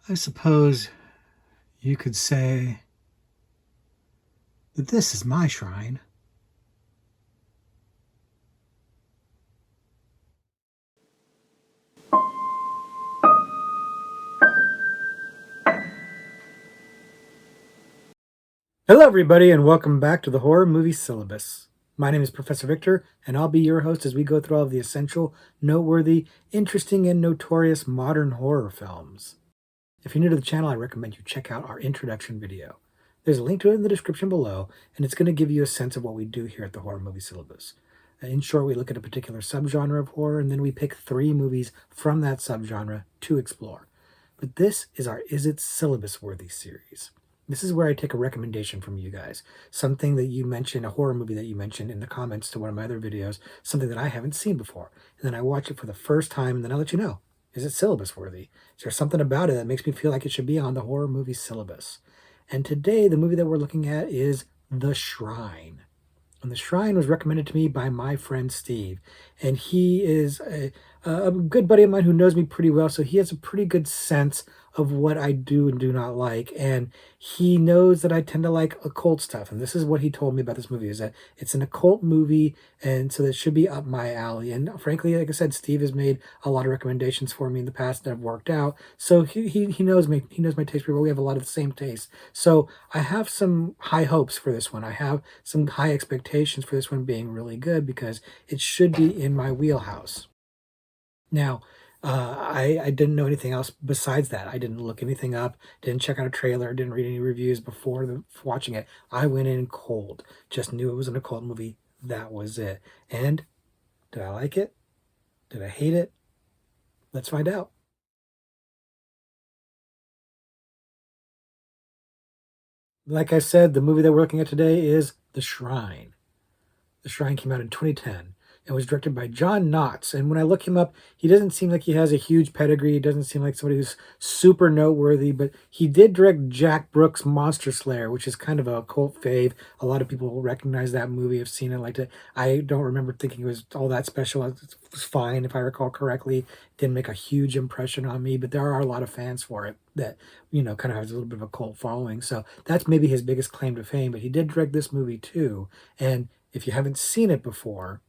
I suppose you could say that this is my shrine. Hello, everybody, and welcome back to the Horror Movie Syllabus. My name is Professor Victor, and I'll be your host as we go through all of the essential, noteworthy, interesting, and notorious modern horror films. If you're new to the channel, I recommend you check out our introduction video. There's a link to it in the description below, and it's going to give you a sense of what we do here at the Horror Movie Syllabus. In short, we look at a particular subgenre of horror, and then we pick 3 movies from that subgenre to explore. But this is our Is It Syllabus-Worthy series. This is where I take a recommendation from you guys. Something that you mentioned, a horror movie that you mentioned in the comments to one of my other videos, something that I haven't seen before. And then I watch it for the first time, and then I'll let you know. Is it syllabus worthy? Is there something about it that makes me feel like it should be on the horror movie syllabus? And today, the movie that we're looking at is The Shrine. And The Shrine was recommended to me by my friend Steve. And he is a good buddy of mine who knows me pretty well, so he has a pretty good sense of what I do and do not like. And he knows that I tend to like occult stuff. And this is what he told me about this movie, is that it's an occult movie, and so it should be up my alley. And frankly, like I said, Steve has made a lot of recommendations for me in the past that have worked out. So he knows me. He knows my taste pretty well. We have a lot of the same taste. So I have some high hopes for this one. I have some high expectations for this one being really good because it should be in my wheelhouse. Now, I didn't know anything else besides that. I didn't look anything up, didn't check out a trailer, didn't read any reviews before watching it. I went in cold, just knew it was an occult movie. That was it. And did I like it? Did I hate it? Let's find out. Like I said, the movie that we're looking at today is The Shrine. The Shrine came out in 2010 and was directed by John Knotts. And when I look him up, he doesn't seem like he has a huge pedigree. He doesn't seem like somebody who's super noteworthy, but he did direct Jack Brooks' Monster Slayer, which is kind of a cult fave. A lot of people will recognize that movie, have seen it, liked it. I don't remember thinking it was all that special. It was fine, if I recall correctly. It didn't make a huge impression on me, but there are a lot of fans for it that, kind of has a little bit of a cult following. So that's maybe his biggest claim to fame, but he did direct this movie too. And if you haven't seen it before,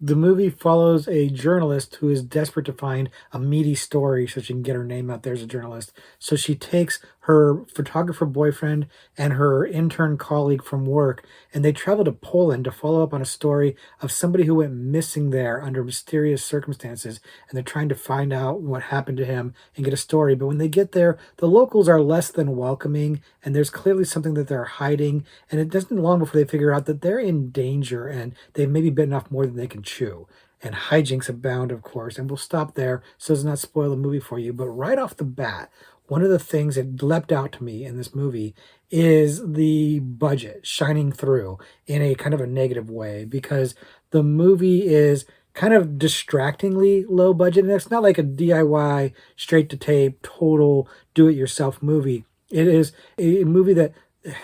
the movie follows a journalist who is desperate to find a meaty story so she can get her name out there as a journalist. So she takes her photographer boyfriend and her intern colleague from work, and they travel to Poland to follow up on a story of somebody who went missing there under mysterious circumstances. And they're trying to find out what happened to him and get a story. But when they get there, the locals are less than welcoming, and there's clearly something that they're hiding. And it doesn't long before they figure out that they're in danger and they've maybe bitten off more than they can chew. And hijinks abound, of course, and we'll stop there so as not spoil the movie for you. But right off the bat, one of the things that leapt out to me in this movie is the budget shining through in a kind of a negative way, because the movie is kind of distractingly low budget. And it's not like a DIY, straight to tape, total do it yourself movie. It is a movie that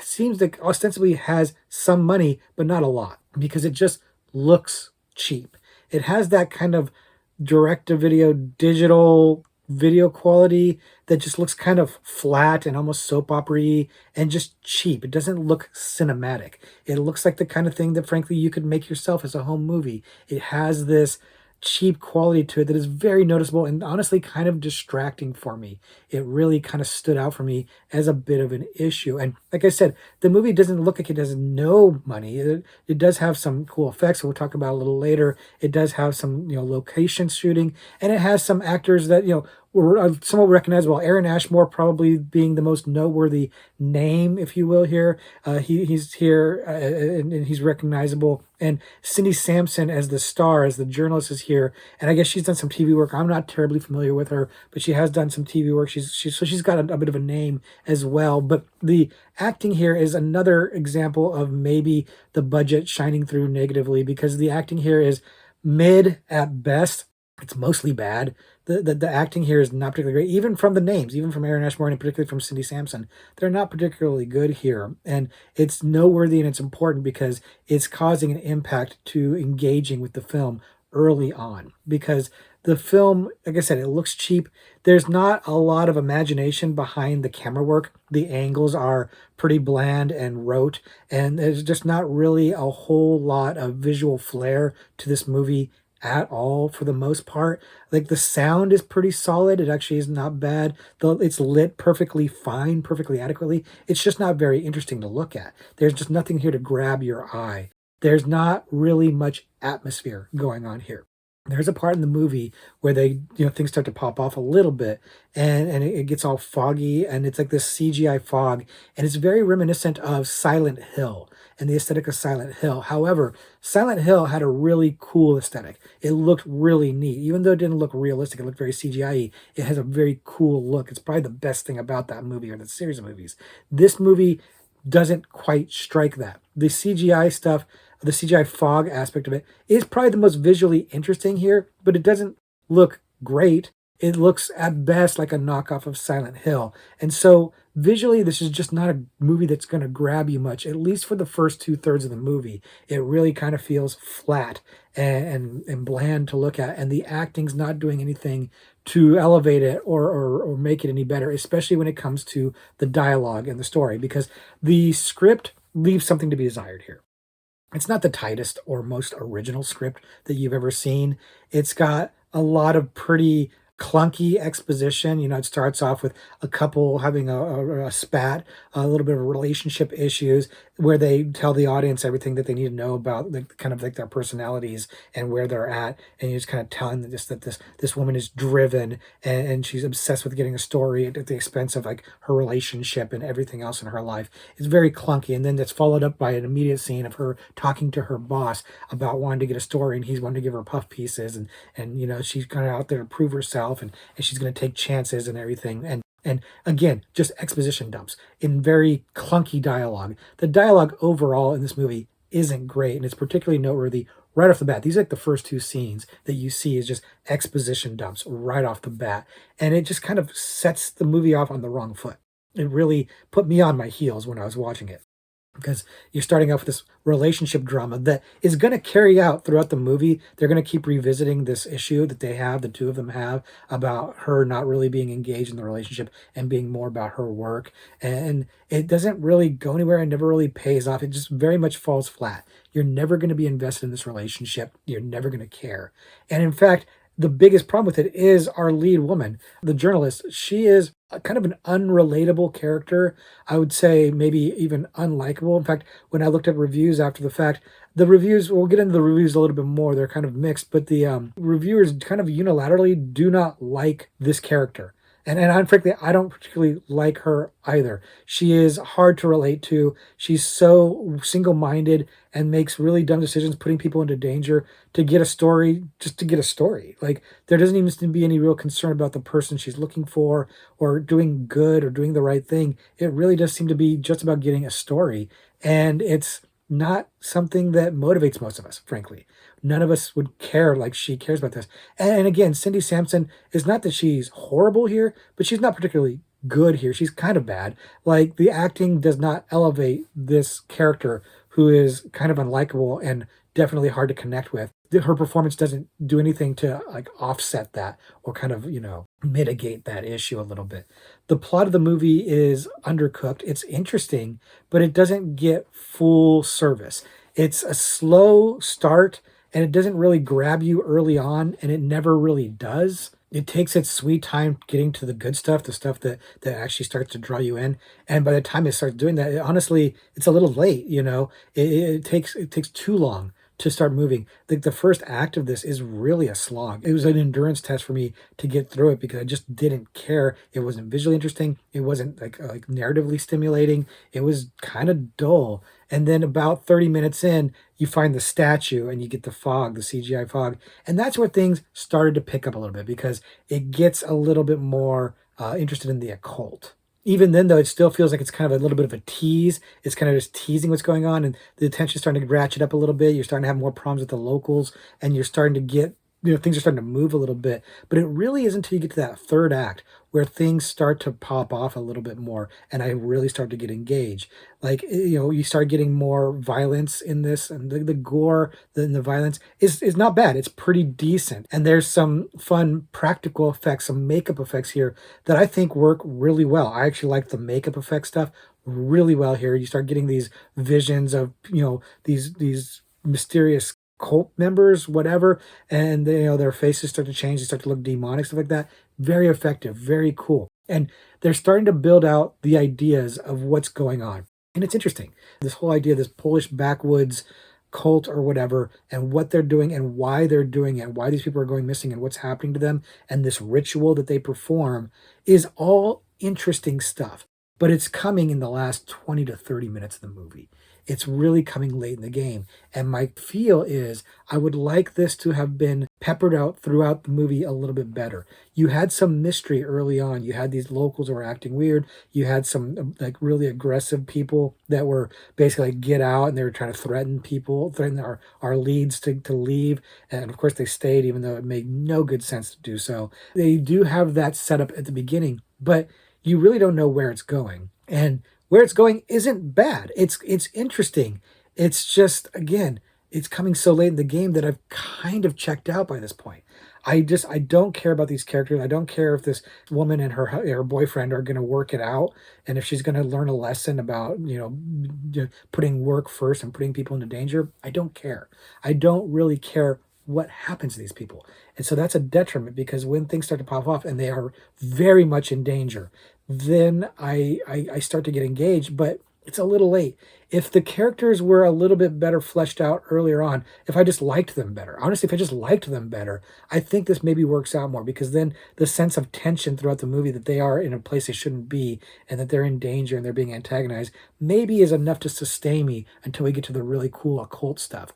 seems like ostensibly has some money, but not a lot, because it just looks cheap. It has that kind of direct-to-video digital video quality that just looks kind of flat and almost soap opera-y and just cheap. It doesn't look cinematic. It looks like the kind of thing that, frankly, you could make yourself as a home movie. It has this cheap quality to it that is very noticeable and honestly kind of distracting for me. It really kind of stood out for me as a bit of an issue. And like I said, the movie doesn't look like it has no money. It does have some cool effects we'll talk about a little later. It does have some, location shooting, and it has some actors that, were somewhat recognizable. Aaron Ashmore probably being the most noteworthy name, if you will, here. He's here and he's recognizable. And Cindy Sampson as the star, as the journalist, is here. And I guess she's done some TV work. I'm not terribly familiar with her, but she has done some TV work. She's got a bit of a name as well. But the acting here is another example of maybe the budget shining through negatively, because the acting here is mid at best. It's mostly bad. The acting here is not particularly great, even from the names, even from Aaron Ashmore and particularly from Cindy Sampson. They're not particularly good here. And it's noteworthy and it's important because it's causing an impact to engaging with the film early on, because The film, like I said, it looks cheap. There's not a lot of imagination behind the camera work. The angles are pretty bland and rote, and there's just not really a whole lot of visual flair to this movie at all for the most part. Like the sound is pretty solid. It actually is not bad. Though it's lit perfectly fine, perfectly adequately. It's just not very interesting to look at. There's just nothing here to grab your eye. There's not really much atmosphere going on here. There's a part in the movie where things start to pop off a little bit, and it gets all foggy, and it's like this CGI fog, and it's very reminiscent of Silent Hill and the aesthetic of Silent Hill. However, Silent Hill had a really cool aesthetic. It looked really neat. Even though it didn't look realistic, it looked very CGI-y. It has a very cool look. It's probably the best thing about that movie or the series of movies. This movie doesn't quite strike that. The CGI stuff, the CGI fog aspect of it is probably the most visually interesting here, but it doesn't look great. It looks at best like a knockoff of Silent Hill. And so visually, this is just not a movie that's going to grab you much, at least for the first two-thirds of the movie. It really kind of feels flat and bland to look at, and the acting's not doing anything to elevate it or make it any better, especially when it comes to the dialogue and the story, because the script leaves something to be desired here. It's not the tightest or most original script that you've ever seen. It's got a lot of pretty clunky exposition. It starts off with a couple having a spat, a little bit of relationship issues, where they tell the audience everything that they need to know about, like kind of like their personalities and where they're at, and you're just kind of telling them just that this woman is driven, and she's obsessed with getting a story at the expense of like her relationship and everything else in her life. It's very clunky, and then it's followed up by an immediate scene of her talking to her boss about wanting to get a story, and he's wanting to give her puff pieces, and she's kind of out there to prove herself, and she's going to take chances and everything, and again, just exposition dumps in very clunky dialogue. The dialogue overall in this movie isn't great, and it's particularly noteworthy right off the bat. These are like the first two scenes that you see is just exposition dumps right off the bat, and it just kind of sets the movie off on the wrong foot. It really put me on my heels when I was watching it, because you're starting off with this relationship drama that is going to carry out throughout the movie. They're going to keep revisiting this issue that the two of them have, about her not really being engaged in the relationship and being more about her work. And it doesn't really go anywhere and never really pays off. It just very much falls flat. You're never going to be invested in this relationship. You're never going to care. And in fact, the biggest problem with it is our lead woman, the journalist. She is kind of an unrelatable character. I would say maybe even unlikable. In fact, when I looked at reviews after the fact, the reviews, we'll get into the reviews a little bit more. They're kind of mixed, but the reviewers kind of unilaterally do not like this character. And frankly, I don't particularly like her either. She is hard to relate to. She's so single-minded and makes really dumb decisions, putting people into danger to get a story, just to get a story. Like, there doesn't even seem to be any real concern about the person she's looking for or doing good or doing the right thing. It really does seem to be just about getting a story. And it's not something that motivates most of us, frankly. None of us would care like she cares about this. And again, Cindy Sampson, is not that she's horrible here, but she's not particularly good here. She's kind of bad. Like, the acting does not elevate this character, who is kind of unlikable and definitely hard to connect with. Her performance doesn't do anything to like offset that or kind of, mitigate that issue a little bit. The plot of the movie is undercooked. It's interesting, but it doesn't get full service. It's a slow start, and it doesn't really grab you early on, and it never really does. It takes its sweet time getting to the good stuff, the stuff that actually starts to draw you in. And by the time it starts doing that, honestly, it's a little late. It takes too long to start moving. The first act of this is really a slog. It was an endurance test for me to get through it, because I just didn't care. It wasn't visually interesting. It wasn't like narratively stimulating. It was kind of dull. And then about 30 minutes in, you find the statue and you get the fog, the CGI fog. And that's where things started to pick up a little bit, because it gets a little bit more interested in the occult. Even then, though, it still feels like it's kind of a little bit of a tease. It's kind of just teasing what's going on, and the tension's starting to ratchet up a little bit. You're starting to have more problems with the locals, and you're starting to get things are starting to move a little bit, but it really isn't until you get to that third act where things start to pop off a little bit more, and I really start to get engaged. Like, you start getting more violence in this, and the gore, the violence is not bad. It's pretty decent, and there's some fun practical effects, some makeup effects here that I think work really well. I actually like the makeup effect stuff really well here. You start getting these visions of, these mysterious cult members, whatever, and their faces start to change, they start to look demonic, stuff like that. Very effective, very cool. And they're starting to build out the ideas of what's going on. And it's interesting. This whole idea, this Polish backwoods cult or whatever, and what they're doing and why they're doing it, why these people are going missing and what's happening to them, and this ritual that they perform is all interesting stuff. But it's coming in the last 20 to 30 minutes of the movie. It's really coming late in the game. And my feel is I would like this to have been peppered out throughout the movie a little bit better. You had some mystery early on. You had these locals who were acting weird. You had some like really aggressive people that were basically like, get out, and they were trying to threaten people, threaten our leads to leave. And of course they stayed, even though it made no good sense to do so. They do have that setup at the beginning, but you really don't know where it's going. And where it's going isn't bad. It's interesting. It's just, again, it's coming so late in the game that I've kind of checked out by this point. I don't care about these characters. I don't care if this woman and her boyfriend are going to work it out, and if she's going to learn a lesson about putting work first and putting people into danger. I don't care. I don't really care what happens to these people. And so that's a detriment, because when things start to pop off and they are very much in danger, then I start to get engaged, but it's a little late. If the characters were a little bit better fleshed out earlier on, if I just liked them better, honestly, if I just liked them better, I think this maybe works out more, because then the sense of tension throughout the movie that they are in a place they shouldn't be and that they're in danger and they're being antagonized maybe is enough to sustain me until we get to the really cool occult stuff.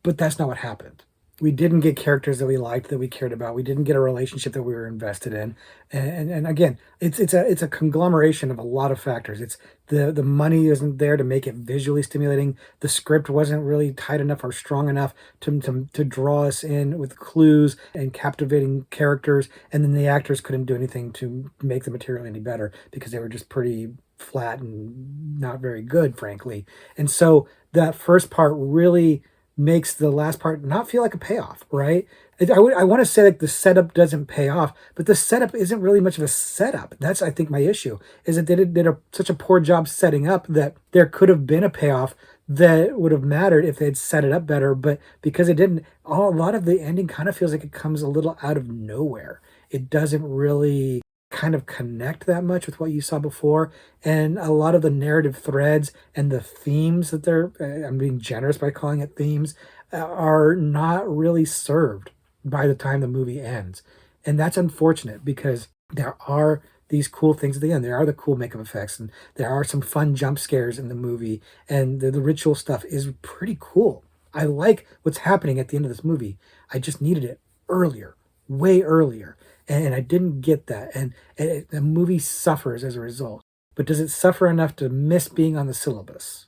But that's not what happened. We didn't get characters that we liked, that we cared about. We didn't get a relationship that we were invested in. And again, it's a conglomeration of a lot of factors. It's the money isn't there to make it visually stimulating. The script wasn't really tight enough or strong enough to draw us in with clues and captivating characters. And then the actors couldn't do anything to make the material any better, because they were just pretty flat and not very good, frankly. And so that first part really makes the last part not feel like a payoff, right? I want to say like the setup doesn't pay off, but the setup isn't really much of a setup. That's, I think, my issue, is that they did such a poor job setting up that there could have been a payoff that would have mattered if they'd set it up better. But because it didn't, a lot of the ending kind of feels like it comes a little out of nowhere. It doesn't really kind of connect that much with what you saw before, and a lot of the narrative threads and the themes that I'm being generous by calling it themes, are not really served by the time the movie ends. And that's unfortunate, because there are these cool things at the end. There are the cool makeup effects, and there are some fun jump scares in the movie, and the ritual stuff is pretty cool. I like what's happening at the end of this movie. I just needed it earlier, way earlier. And I didn't get that. And the movie suffers as a result. But does it suffer enough to miss being on the syllabus?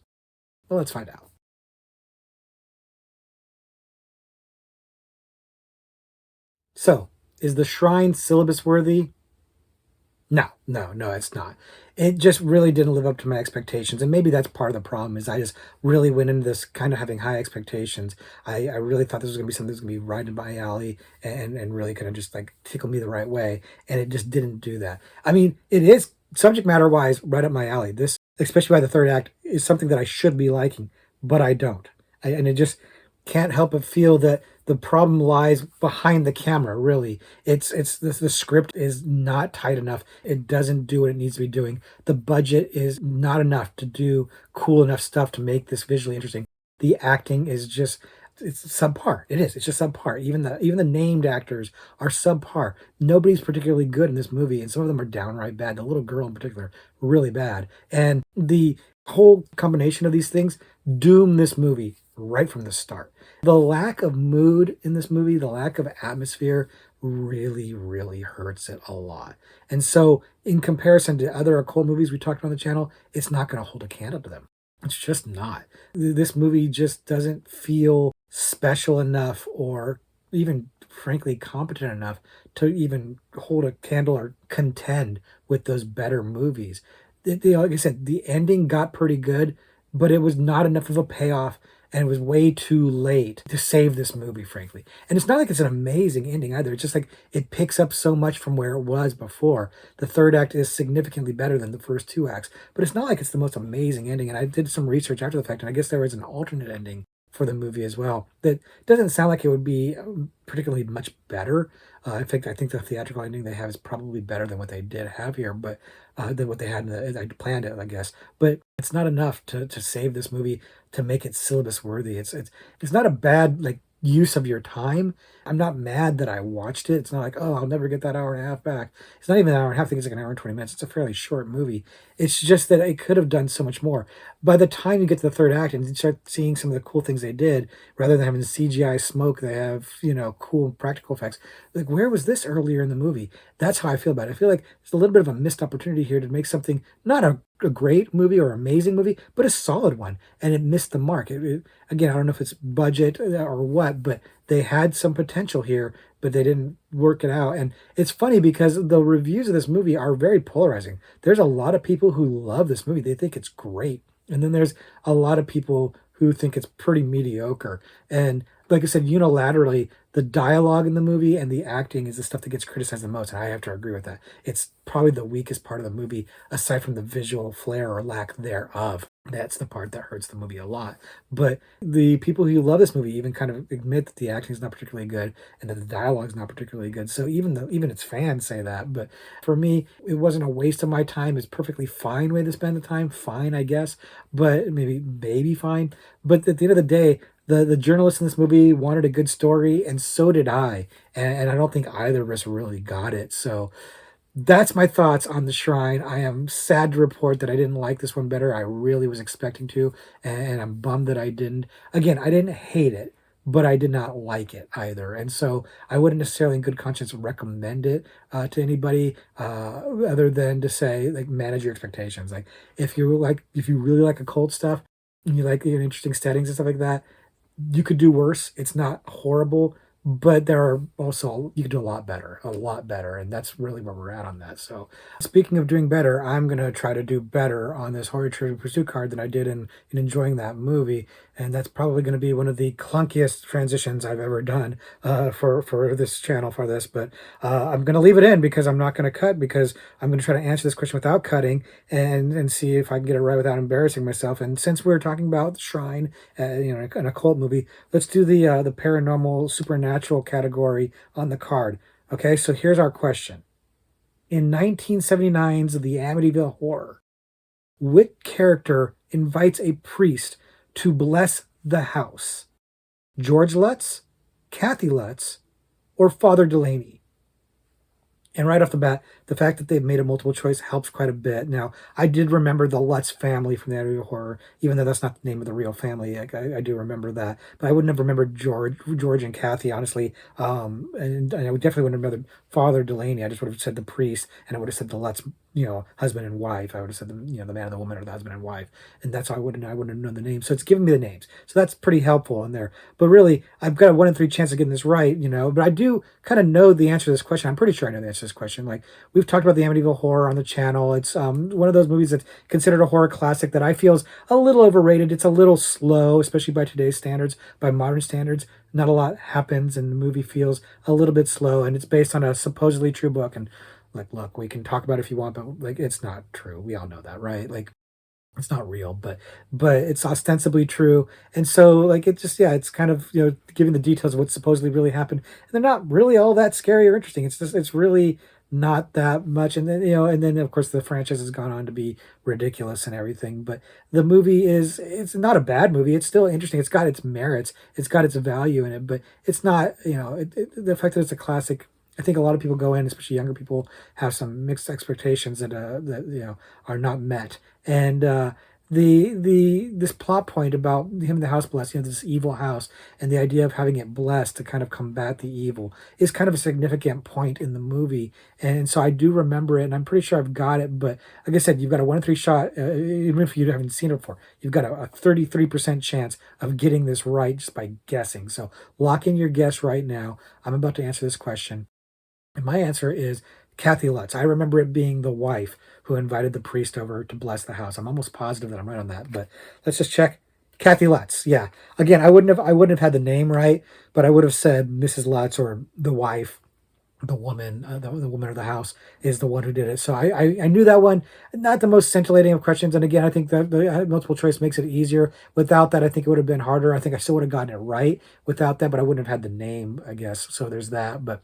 Well, let's find out. So, is the shrine syllabus worthy? No, no, no, it's not. It just really didn't live up to my expectations, and maybe that's part of the problem. Is I just really went into this kind of having high expectations. I really thought this was gonna be something that's gonna be right in my alley, and really kind of just like tickle me the right way, and it just didn't do that. I mean, it is subject matter wise right up my alley. This, especially by the third act, is something that I should be liking, but I don't. And it just can't help but feel that the problem lies behind the camera. Really, it's the script is not tight enough. It doesn't do what it needs to be doing. The budget is not enough to do cool enough stuff to make this visually interesting. The acting is just, it's subpar. It is. It's just subpar. Even the named actors are subpar. Nobody's particularly good in this movie, and some of them are downright bad. The little girl in particular, really bad. And the whole combination of these things doom this movie right from the start. The lack of mood in this movie, the lack of atmosphere, really, really hurts it a lot. And so, in comparison to other occult movies we talked about on the channel, it's not going to hold a candle to them. It's just not. This movie just doesn't feel special enough or even frankly competent enough to even hold a candle or contend with those better movies. Like I said, the ending got pretty good, but it was not enough of a payoff, and it was way too late to save this movie, frankly. And it's not like it's an amazing ending either. It's just like it picks up so much from where it was before. The third act is significantly better than the first two acts, but it's not like it's the most amazing ending. And I did some research after the fact, and I guess there was an alternate ending for the movie as well that doesn't sound like it would be particularly much better. In fact, I think the theatrical ending they have is probably better than what they did have here, but than what they had I planned it, I guess. But it's not enough to save this movie to make it syllabus worthy. It's not a bad like use of your time. I'm not mad that I watched it. It's not like, oh, I'll never get that hour and a half back. It's not even an hour and a half. I think it's like an hour and 20 minutes. It's a fairly short movie. It's just that it could have done so much more. By the time you get to the third act and you start seeing some of the cool things they did, rather than having CGI smoke, they have, cool practical effects. Like, where was this earlier in the movie? That's how I feel about it. I feel like there's a little bit of a missed opportunity here to make something not a great movie or amazing movie, but a solid one. And it missed the mark. Again, I don't know if it's budget or what, but they had some potential here, but they didn't work it out. And it's funny because the reviews of this movie are very polarizing. There's a lot of people who love this movie. They think it's great. And then there's a lot of people who think it's pretty mediocre. And like I said, unilaterally, the dialogue in the movie and the acting is the stuff that gets criticized the most. And I have to agree with that. It's probably the weakest part of the movie, aside from the visual flair or lack thereof. That's the part that hurts the movie a lot. But the people who love this movie even kind of admit that the acting is not particularly good and that the dialogue is not particularly good. So even its fans say that. But for me, it wasn't a waste of my time. It's perfectly fine way to spend the time. Fine, I guess, but maybe fine. But at the end of the day, the journalist in this movie wanted a good story, and so did I. And I don't think either of us really got it. So that's my thoughts on The Shrine. I am sad to report that I didn't like this one better. I really was expecting to, and I'm bummed that I didn't. Again, I didn't hate it, but I did not like it either. And so I wouldn't necessarily, in good conscience, recommend it to anybody other than to say, like, manage your expectations. Like, if you really like occult stuff, and you like interesting settings and stuff like that, you could do worse. It's not horrible, but there are also you could do a lot better, and that's really where we're at on that. So, speaking of doing better, I'm gonna try to do better on this Horror Trivia Pursuit card than I did in enjoying that movie, and that's probably going to be one of the clunkiest transitions I've ever done for this channel for this. But I'm gonna leave it in because I'm not gonna cut because I'm gonna try to answer this question without cutting and see if I can get it right without embarrassing myself. And since we're talking about the Shrine, an occult movie, let's do the paranormal supernatural category on the card. Okay, so here's our question. In 1979's The Amityville Horror, which character invites a priest to bless the house? George Lutz, Kathy Lutz, or Father Delaney? And right off the bat, the fact that they've made a multiple choice helps quite a bit. Now, I did remember the Lutz family from the Amityville Horror, even though that's not the name of the real family. I do remember that, but I wouldn't have remembered George and Kathy, honestly. And I would definitely wouldn't have remembered Father Delaney. I just would have said the priest, and I would have said the Lutz, husband and wife. I would have said the man and the woman, or the husband and wife, and that's how I wouldn't have known the names. So it's giving me the names, so that's pretty helpful in there. But really, I've got a 1 in 3 chance of getting this right, But I do kind of know the answer to this question. I'm pretty sure I know the answer to this question. Like, we've talked about the Amityville Horror on the channel. It's one of those movies that's considered a horror classic that I feel is a little overrated. It's a little slow, especially by today's standards, by modern standards. Not a lot happens, and the movie feels a little bit slow. And it's based on a supposedly true book. And like, look, we can talk about it if you want, but like, it's not true. We all know that, right? Like, it's not real, but it's ostensibly true. And so, like, it just, yeah, it's kind of, giving the details of what supposedly really happened, and they're not really all that scary or interesting. It's really not that much. And then, and then of course the franchise has gone on to be ridiculous and everything, but the movie it's not a bad movie. It's still interesting. It's got its merits, it's got its value in it, but it's not, the fact that it's a classic, I think a lot of people go in, especially younger people, have some mixed expectations that are not met. And this plot point about him and the house blessed, this evil house, and the idea of having it blessed to kind of combat the evil is kind of a significant point in the movie. And so I do remember it, and I'm pretty sure I've got it. But like I said, you've got a 1 in 3 shot, even if you haven't seen it before, you've got a 33% chance of getting this right just by guessing. So lock in your guess right now. I'm about to answer this question. And my answer is Kathy Lutz. I remember it being the wife who invited the priest over to bless the house. I'm almost positive that I'm right on that, but let's just check. Kathy Lutz. Yeah. Again, I wouldn't have had the name right, but I would have said Mrs. Lutz or the wife, the woman, the woman of the house is the one who did it. So I knew that one. Not the most scintillating of questions. And again, I think that the multiple choice makes it easier. Without that, I think it would have been harder. I think I still would have gotten it right without that, but I wouldn't have had the name, I guess. So there's that. But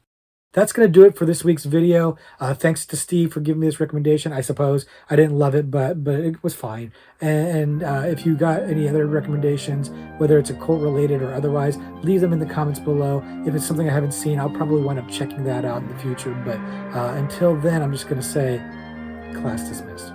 that's going to do it for this week's video. Thanks to Steve for giving me this recommendation. I suppose I didn't love it, but it was fine. And if you got any other recommendations, whether it's a cult related or otherwise, leave them in the comments below. If it's something I haven't seen, I'll probably wind up checking that out in the future. But until then, I'm just going to say, class dismissed.